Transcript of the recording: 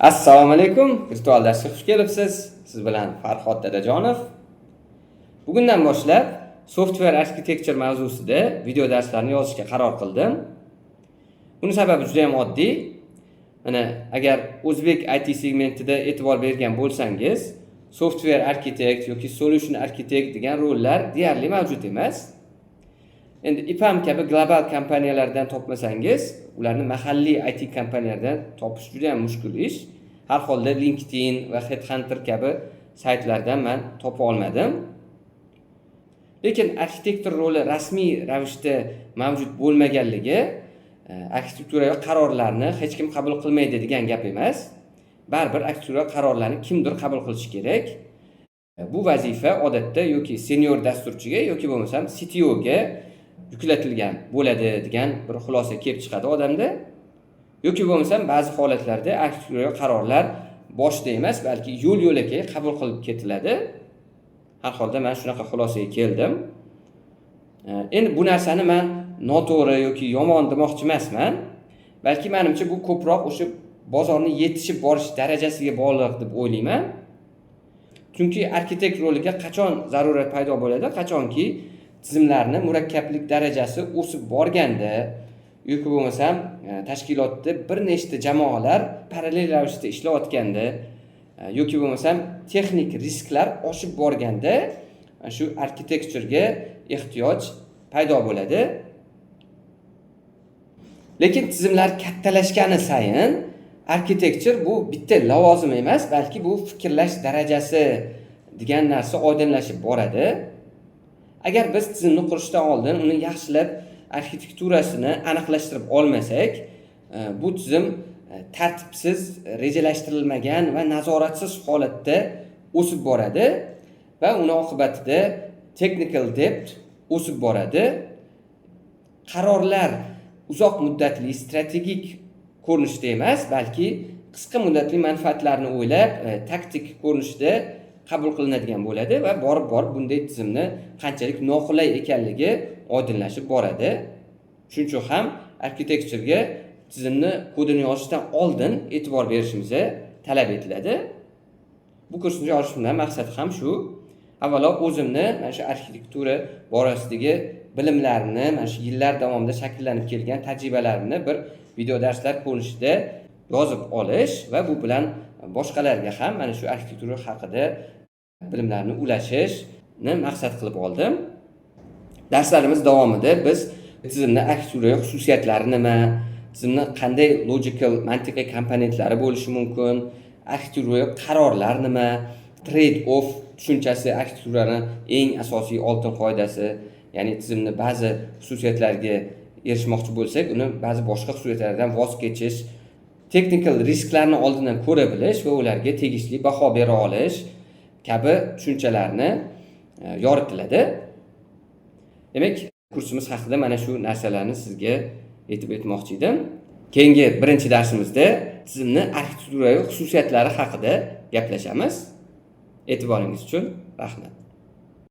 Assalomu alaykum. Virtual darsga xush kelibsiz. Siz bilan Farhod Dadajonov. Bugundan boshlab software architecture mavzusida video darslarni yozishga qaror qildim. Buning sababi juda ham oddiy. Mana agar o'zbek IT segmentida e'tibor bergan bo'lsangiz, software architect yoki solution architect degan rollar deyarli mavjud emas. Endi IPAM kabi global kompaniyalardan topmasangiz, ularni mahalliy IT kompaniyalardan topish juda ham mushkul ish. Har holda LinkedIn va Headhunter kabi saytlardan men topa olmadim. Lekin arxitektor roli rasmiy ravishda mavjud bo'lmaganligi arxitektura qarorlarini hech kim qabul qilmaydi degan gap emas. Baribir arxitektura qarorlarini kimdir qabul qilishi kerak. Bu vazifa odatda yoki senior dasturchiga yoki bo'lmasam CTO ga yuklatilgan bo'ladi degan bir xulosa kelib chiqadi odamda. Yoki bo'lmasam ba'zi holatlarda arxitektura qarorlar boshda emas, balki yo'l-yo'lakay qabul qilib ketiladi. Har holda men shunaqa xulosaga keldim. Endi bu narsani men noto'g'ri yoki yomon demoqchi emasman. Balki menimcha bu ko'proq o'sha bozorning yetishib borish darajasiga bog'liq deb o'ylayman. Chunki arxitekt roliga qachon zarurat paydo bo'ladi? Qachonki tizimlarning murakkablik darajasi o'sib borganda yoki bo'lmasam tashkilotda bir nechta jamoalar parallel ravishda ishlayotganda yoki bo'lmasam texnik risklar oshib borganda shu arxitekturga ehtiyoj paydo bo'ladi. Lekin tizimlar kattalashgani sayin arxitektur bu bitta lavozim emas, balki bu fikrlash darajasi degan narsa oydinlashib boradi. Agar biz tizimni qurishdan oldin uni yaxshilab arxitekturasini aniqlashtirib olmasak, bu tizim tartibsiz, rejalashtirilmagan va nazoratsiz holatda o'sib boradi va uni oqibatida technical debt o'sib boradi. Qarorlar uzoq muddatli strategik ko'rinishda emas, balki qisqa muddatli manfaatlarni o'ylab, taktik ko'rinishda qabul qilinadigan bo'ladi va borib bunday tizimni qanchalik noqulay ekanligi oydinlashib boradi. Shuning uchun ham arxitekturga tizimni kodini yozishdan oldin e'tibor berishimiz talab etiladi. Bu kursni yozishimdan maqsad ham shu. Avvalo o'zimni mana shu arxitektura borasidagi bilimlarimni, mana shu yillar davomida shakllanib kelgan tajribalarimni bir video darslar ko'rinishida yozib olish va bu bilan boshqalarga ham mana shu arxitektura haqida bilimlarni ulashishni maqsad qilib oldim. Darslarimiz davomida biz tizimni arxitektura xususiyatlari nima, tizimni qanday logical, mantiqiy komponentlari bo'lishi mumkin, arxitektura qarorlar nima, trade-off tushunchasi arxitekturaning eng asosiy oltin qoidasi, ya'ni tizimni ba'zi xususiyatlariga erishmoqchi bo'lsak, uni ba'zi boshqa xususiyatlaridan voz kechish, technical risklarni oldindan ko'ra bilish va ularga tegishli baho bera olish kabi tushunchalarni yoritiladi. Demak, kursimiz haqida mana shu narsalarni sizga aytib o'tmoqchi edim. Keyingi birinchi darsimizda tizimni arxitektura xususiyatlari haqida gaplashamiz. E'tiboringiz uchun rahmat.